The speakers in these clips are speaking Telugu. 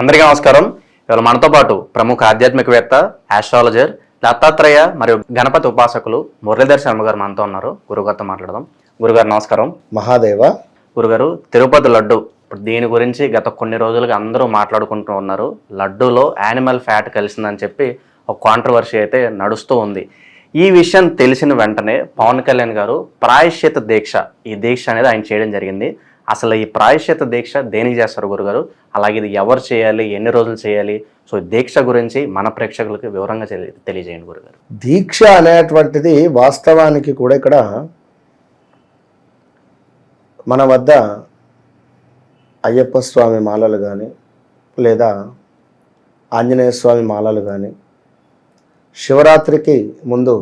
అందరికీ నమస్కారం. ఇవాళ మనతో పాటు ప్రముఖ ఆధ్యాత్మికవేత్త, ఆస్ట్రాలజర్, దత్తాత్రేయ మరియు గణపతి ఉపాసకులు మురళీధర్ శర్మ గారు మనతో ఉన్నారు. గురుగారితో మాట్లాడదాం. గురుగారు నమస్కారం. మహాదేవ. గురుగారు, తిరుపతి లడ్డు ఇప్పుడు దీని గురించి గత కొన్ని రోజులుగా అందరూ మాట్లాడుకుంటూ ఉన్నారు. లడ్డూలో యానిమల్ ఫ్యాట్ కలిసిందని చెప్పి ఒక కాంట్రవర్సీ అయితే నడుస్తూ ఉంది. ఈ విషయం తెలిసిన వెంటనే పవన్ కళ్యాణ్ గారు ప్రాయశ్చిత దీక్ష, ఈ దీక్ష అనేది ఆయన చేయడం జరిగింది. అసలు ఈ ప్రాయశ్చిత దీక్ష దేనికి చేస్తారు గురుగారు? అలాగే ఇది ఎవరు చేయాలి, ఎన్ని రోజులు చేయాలి? సో దీక్ష గురించి మన ప్రేక్షకులకు వివరంగా తెలియజేయండి గురుగారు. దీక్ష అనేటువంటిది వాస్తవానికి కూడా ఇక్కడ మన వద్ద అయ్యప్ప స్వామి మాలలు కానీ లేదా ఆంజనేయ స్వామి మాలలు కానీ, శివరాత్రికి ముందు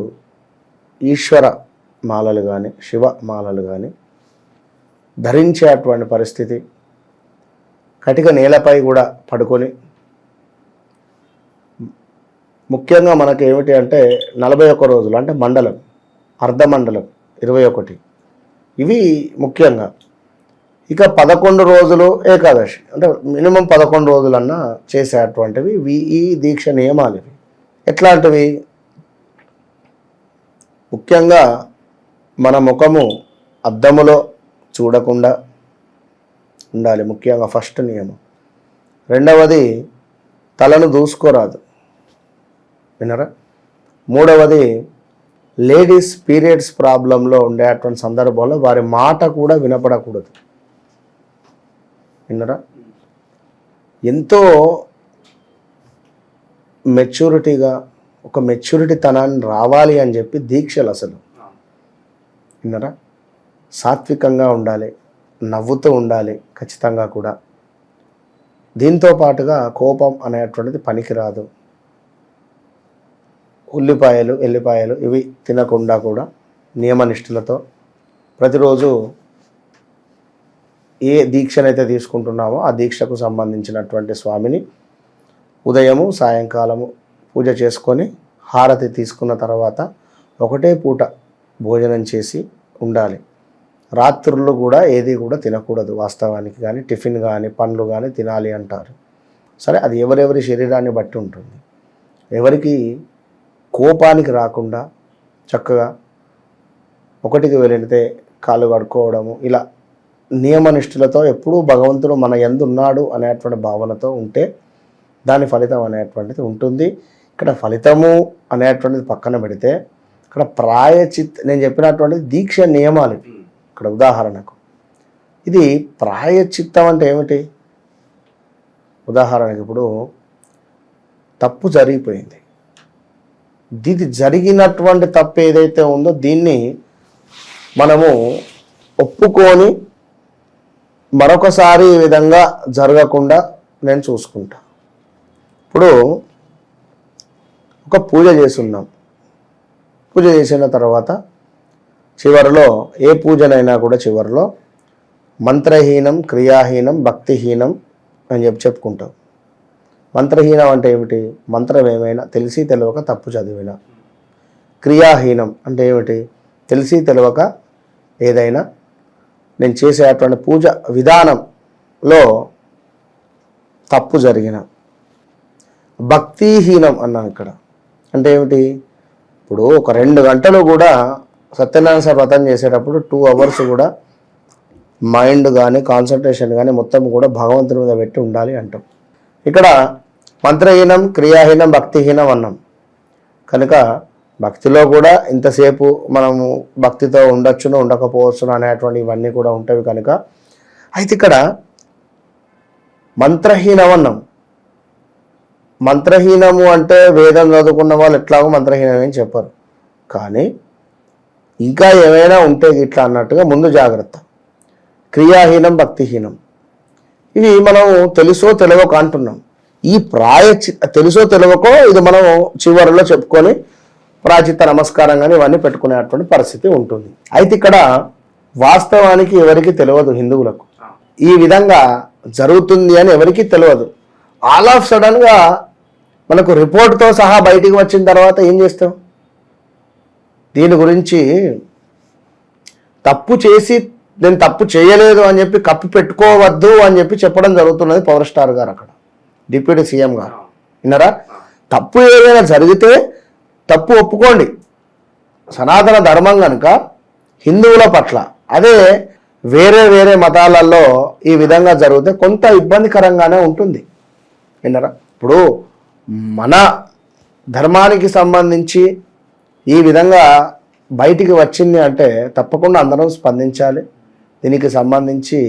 ఈశ్వర మాలలు కానీ, శివ మాలలు కానీ ధరించేటువంటి పరిస్థితి, కటిక నేలపై కూడా పడుకొని, ముఖ్యంగా మనకి ఏమిటి అంటే 41 రోజులు అంటే మండలం, అర్ధమండలం 21, ఇవి ముఖ్యంగా. ఇక 11 రోజులు ఏకాదశి, అంటే మినిమం 11 రోజులన్నా చేసేటువంటివి ఈ దీక్ష నియమాలు. ఇవి ఎట్లాంటివి? ముఖ్యంగా మన ముఖము అద్దములో చూడకుండా ఉండాలి, ముఖ్యంగా ఫస్ట్ నియమం. రెండవది, తలను దూసుకోరాదు, వినరా? మూడవది, లేడీస్ పీరియడ్స్ ప్రాబ్లంలో ఉండేటువంటి సందర్భంలో వారి మాట కూడా వినపడకూడదు, విన్నరా? ఎంతో మెచ్యూరిటీగా, ఒక మెచ్యూరిటీ తనాన్ని రావాలి అని చెప్పి దీక్షలు అసలు, విన్నరా? సాత్వికంగా ఉండాలి, నవ్వుతూ ఉండాలి ఖచ్చితంగా కూడా. దీంతో పాటుగా కోపం అనేటువంటిది పనికిరాదు. ఉల్లిపాయలు, ఎల్లిపాయలు ఇవి తినకుండా కూడా నియమనిష్ఠులతో ప్రతిరోజు ఏ దీక్షనైతే తీసుకుంటున్నామో ఆ దీక్షకు సంబంధించినటువంటి స్వామిని ఉదయము సాయంకాలము పూజ చేసుకొని హారతి తీసుకున్న తర్వాత ఒకటే పూట భోజనం చేసి ఉండాలి. రాత్రుల్లో కూడా ఏది కూడా తినకూడదు వాస్తవానికి. కానీ టిఫిన్ కానీ పండ్లు కానీ తినాలి అంటారు. సరే, అది ఎవరెవరి శరీరాన్ని బట్టి ఉంటుంది. ఎవరికి కోపానికి రాకుండా చక్కగా ఒకటికి వెళితే కాళ్ళు కడుక్కోవడము, ఇలా నియమనిష్ఠులతో ఎప్పుడూ భగవంతుడు మన యందు ఉన్నాడు అనేటువంటి భావనతో ఉంటే దాని ఫలితం అనేటువంటిది ఉంటుంది. ఇక్కడ ఫలితము అనేటువంటిది పక్కన పెడితే ఇక్కడ నేను చెప్పినటువంటి దీక్ష నియమాలు ఇవి. ఇక్కడ ఉదాహరణకు ఇది ప్రాయచిత్తం అంటే ఏమిటి? ఉదాహరణకి ఇప్పుడు తప్పు జరిగిపోయింది, ఇది జరిగినటువంటి తప్పు ఏదైతే ఉందో దీన్ని మనము ఒప్పుకొని మరొకసారి ఈ విధంగా జరగకుండా నేను చూసుకుంటా. ఇప్పుడు ఒక పూజ చేస్తున్నాం, పూజ చేసిన తర్వాత చివరిలో ఏ పూజనైనా కూడా చివరిలో మంత్రహీనం, క్రియాహీనం, భక్తిహీనం అని చెప్పుకుంటాం. మంత్రహీనం అంటే ఏమిటి? మంత్రం ఏమైనా తెలిసి తెలియక తప్పు చదివినా. క్రియాహీనం అంటే ఏమిటి? తెలిసి తెలియక ఏదైనా నేను చేసేటువంటి పూజ విధానంలో తప్పు జరిగిన. భక్తిహీనం అన్నాను ఇక్కడ అంటే ఏమిటి? ఇప్పుడు ఒక 2 గంటలు కూడా సత్యనారాయణ సార్ వ్రతం చేసేటప్పుడు 2 hours కూడా మైండ్ కానీ కాన్సన్ట్రేషన్ కానీ మొత్తం కూడా భగవంతుని మీద పెట్టి ఉండాలి అంటాం. ఇక్కడ మంత్రహీనం, క్రియాహీనం, భక్తిహీనం అన్నాం కనుక భక్తిలో కూడా ఇంతసేపు మనము భక్తితో ఉండొచ్చును ఉండకపోవచ్చును అనేటువంటి ఇవన్నీ కూడా ఉంటాయి కనుక. అయితే ఇక్కడ మంత్రహీనం అన్నాం. మంత్రహీనము అంటే వేదం చదువుకున్న వాళ్ళు ఎట్లాగో మంత్రహీనం అని చెప్పరు, కానీ ఇంకా ఏమైనా ఉంటే ఇట్లా అన్నట్టుగా ముందు జాగ్రత్త. క్రియాహీనం, భక్తిహీనం ఇవి మనం తెలుసో తెలియకో అంటున్నాం. ఈ తెలుసో తెలియకో ఇది మనం చివరిలో చెప్పుకొని ప్రాచిత నమస్కారం కానీ ఇవన్నీ పెట్టుకునేటువంటి పరిస్థితి ఉంటుంది. అయితే ఇక్కడ వాస్తవానికి ఎవరికి తెలియదు, హిందువులకు ఈ విధంగా జరుగుతుంది అని ఎవరికి తెలియదు. ఆల్ ఆఫ్ సడన్గా మనకు రిపోర్ట్తో సహా బయటికి వచ్చిన తర్వాత ఏం చేస్తాం? దీని గురించి తప్పు చేసి నేను తప్పు చేయలేదు అని చెప్పి కప్పు పెట్టుకోవద్దు అని చెప్పి చెప్పడం జరుగుతున్నది పవర్ స్టార్ గారు అక్కడ. డిప్యూటీ సీఎం గారు. విన్నారా? తప్పు ఏదైనా జరిగితే తప్పు ఒప్పుకోండి. సనాతన ధర్మం కనుక హిందువుల పట్ల, అదే వేరే వేరే మతాలలో ఈ విధంగా జరిగితే కొంత ఇబ్బందికరంగానే ఉంటుంది. విన్నారా? ఇప్పుడు మన ధర్మానికి సంబంధించి ఈ విధంగా బయటికి వచ్చింది అంటే తప్పకుండా అందరం స్పందించాలి. దీనికి సంబంధించి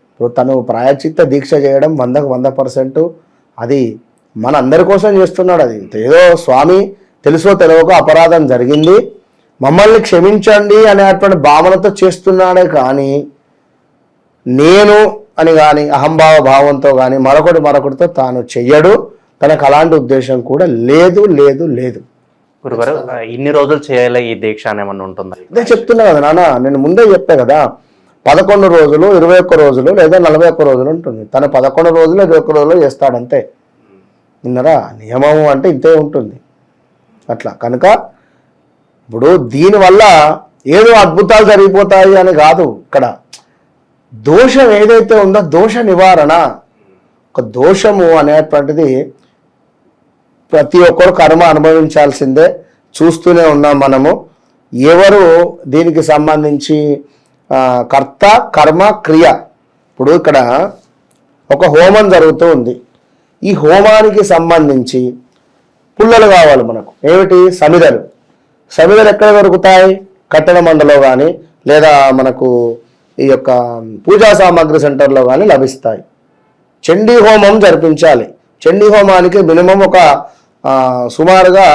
ఇప్పుడు తను ప్రాయశ్చిత్త దీక్ష చేయడం 100కు 100% అది మన అందరి కోసం చేస్తున్నాడు. అది ఏదో స్వామి తెలుసో తెలియకో అపరాధం జరిగింది, మమ్మల్ని క్షమించండి అనేటువంటి భావనతో చేస్తున్నాడే కానీ నేను అని కానీ అహంభావ భావంతో కానీ మరొకటితో తాను చెయ్యడు. తనకు అలాంటి ఉద్దేశం కూడా లేదు లేదు లేదు. గురుగారు ఇన్ని రోజులు చేయాలి ఈ దీక్ష ఏమన్నా ఉంటుందా? అదే చెప్తున్నా కదా నాన్న, నేను ముందే చెప్పా కదా, 11 రోజులు 21 రోజులు లేదా 41 రోజులు ఉంటుంది. తను 11 రోజులు 21 రోజులు చేస్తాడంతే. విన్నారా? నియమం అంటే ఇంతే ఉంటుంది. అట్లా కనుక ఇప్పుడు దీనివల్ల ఏదో అద్భుతాలు జరిగిపోతాయి అని కాదు. ఇక్కడ దోషం ఏదైతే ఉందో దోష నివారణ, ఒక దోషము అనేటువంటిది ప్రతి ఒక్కరు కర్మ అనుభవించాల్సిందే. చూస్తూనే ఉన్నాం మనము. ఎవరు దీనికి సంబంధించి కర్త కర్మ క్రియ. ఇప్పుడు ఇక్కడ ఒక హోమం జరుగుతూ ఉంది. ఈ హోమానికి సంబంధించి పుల్లలు కావాలి మనకు. ఏమిటి? సమిధలు. సమిధలు ఎక్కడ దొరుకుతాయి? కట్టెల మండలో కానీ లేదా మనకు ఈ యొక్క పూజా సామాగ్రి సెంటర్లో కానీ లభిస్తాయి. చండీ హోమం జరిపించాలి. చండీ హోమానికి మినిమం ఒక సుమారుగా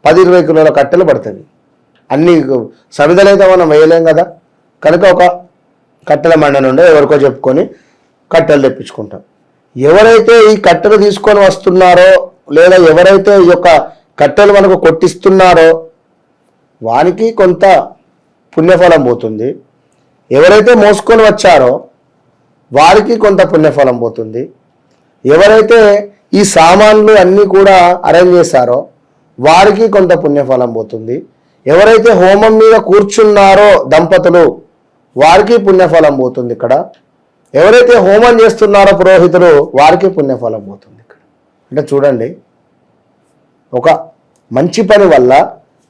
10-20 కిలోల కట్టెలు పడుతుంది. అన్ని సమిధలైతే మనం వేయలేం కదా. కనుక ఒక కట్టెల మండ నుండి ఎవరికో చెప్పుకొని కట్టెలు తెప్పించుకుంటాం. ఎవరైతే ఈ కట్టెలు తీసుకొని వస్తున్నారో లేదా ఎవరైతే ఈ యొక్క కట్టెలు మనకు కొట్టిస్తున్నారో వానికి కొంత పుణ్యఫలం పోతుంది. ఎవరైతే మోసుకొని వచ్చారో వారికి కొంత పుణ్యఫలం పోతుంది. ఎవరైతే ఈ సామాన్లు అన్నీ కూడా అరేంజ్ చేశారో వారికి కొంత పుణ్యఫలం పోతుంది. ఎవరైతే హోమం మీద కూర్చున్నారో దంపతులు వారికి పుణ్యఫలం పోతుంది. ఇక్కడ ఎవరైతే హోమం చేస్తున్నారో పురోహితులు వారికి పుణ్యఫలం పోతుంది. ఇక్కడ అంటే చూడండి, ఒక మంచి పని వల్ల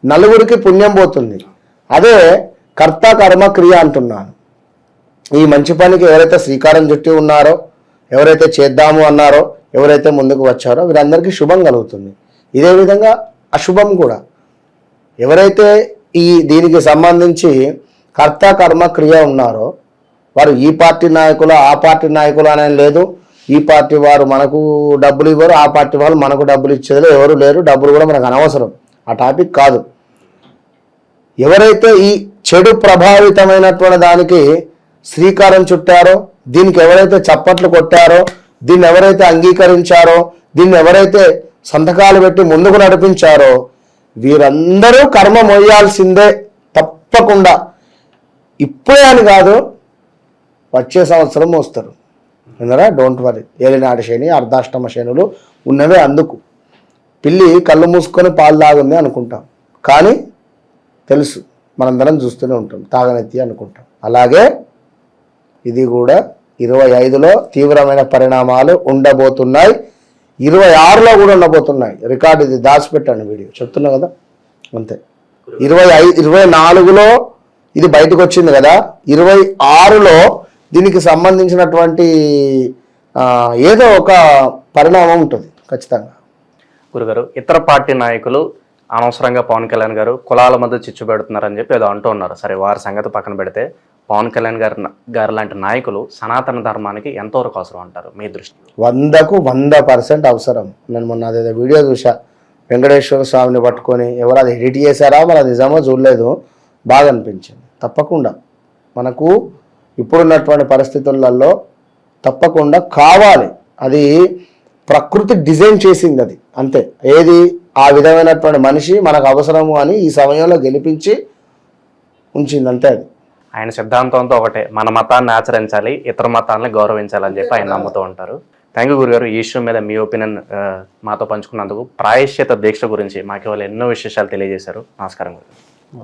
నలుగురికి పుణ్యం పోతుంది. అదే కర్త కర్మ క్రియ అంటున్నాను. ఈ మంచి పనికి ఎవరైతే శ్రీకారం చుట్టి ఉన్నారో, ఎవరైతే చేద్దాము అన్నారో, ఎవరైతే ముందుకు వచ్చారో వీరందరికీ శుభం కలుగుతుంది. ఇదే విధంగా అశుభం కూడా. ఎవరైతే దీనికి సంబంధించి కర్త కర్మ క్రియ ఉన్నారో వారు ఈ పార్టీ నాయకులు ఆ పార్టీ నాయకులు అనేది లేదు. ఈ పార్టీ వారు మనకు డబ్బులు ఇవ్వరు, ఆ పార్టీ వాళ్ళు మనకు డబ్బులు ఇచ్చేది ఎవరు లేరు. డబ్బులు కూడా మనకు అనవసరం, ఆ టాపిక్ కాదు. ఎవరైతే ఈ చెడు ప్రభావితమైనటువంటి దానికి శ్రీకారం చుట్టారో, దీనికి ఎవరైతే చప్పట్లు కొట్టారో, దీన్ని ఎవరైతే అంగీకరించారో, దీన్ని ఎవరైతే సంతకాలు పెట్టి ముందుకు నడిపించారో వీరందరూ కర్మ మోయాల్సిందే తప్పకుండా. ఇప్పుడే అని కాదు, వచ్చే సంవత్సరం మోస్తారు. విన్నారా? Don't worry. ఏలినాటి శని అర్ధాష్టమ శనులు ఉన్నవే. అందుకు పిల్లి కళ్ళు మూసుకొని పాలు తాగుంది అనుకుంటాం, కానీ తెలుసు మనందరం చూస్తూనే ఉంటాం తాగనెత్తి అనుకుంటాం. అలాగే ఇది కూడా 25లో తీవ్రమైన పరిణామాలు ఉండబోతున్నాయి. 26లో కూడా ఉండబోతున్నాయి. రికార్డు ఇది దాచిపెట్టాను, వీడియో చెప్తున్నా కదా అంతే. 24లో ఇది బయటకు వచ్చింది కదా, 26లో దీనికి సంబంధించినటువంటి ఏదో ఒక పరిణామం ఉంటుంది ఖచ్చితంగా. గురుగారు, ఇతర పార్టీ నాయకులు అనవసరంగా పవన్ కళ్యాణ్ గారు కులాల మధ్య చిచ్చు పెడుతున్నారని చెప్పి ఏదో అంటూ ఉన్నారు. సరే, వారి సంగతి పక్కన పెడితే పవన్ కళ్యాణ్ గారు లాంటి నాయకులు సనాతన ధర్మానికి ఎంతవరకు అవసరం అంటారు మీ దృష్టి? 100కు 100% అవసరం. నేను మొన్న అదే వీడియో చూసా, వెంకటేశ్వర స్వామిని పట్టుకొని ఎవరు అది ఎడిట్ చేశారా మరి అది నిజమో చూడలేదు, బాగా అనిపించింది. తప్పకుండా మనకు ఇప్పుడున్నటువంటి పరిస్థితులలో తప్పకుండా కావాలి. అది ప్రకృతి డిజైన్ చేసింది, అది అంతే. ఏది ఆ విధమైనటువంటి మనిషి మనకు అవసరము అని ఈ సమయంలో గెలిపించి ఉంచింది, అంతే. అది ఆయన సిద్ధాంతంతో ఒకటే, మన మతాన్ని ఆచరించాలి, ఇతర మతాలను గౌరవించాలని చెప్పి ఆయన నమ్ముతూ ఉంటారు. థ్యాంక్ యూ గురుగారు, ఈ ఇష్యూ మీద మీ ఒపీనియన్ మాతో పంచుకున్నందుకు. ప్రాయశ్చిత దీక్ష గురించి మాకు ఇవాళ ఎన్నో విశేషాలు తెలియజేశారు. నమస్కారం గురు.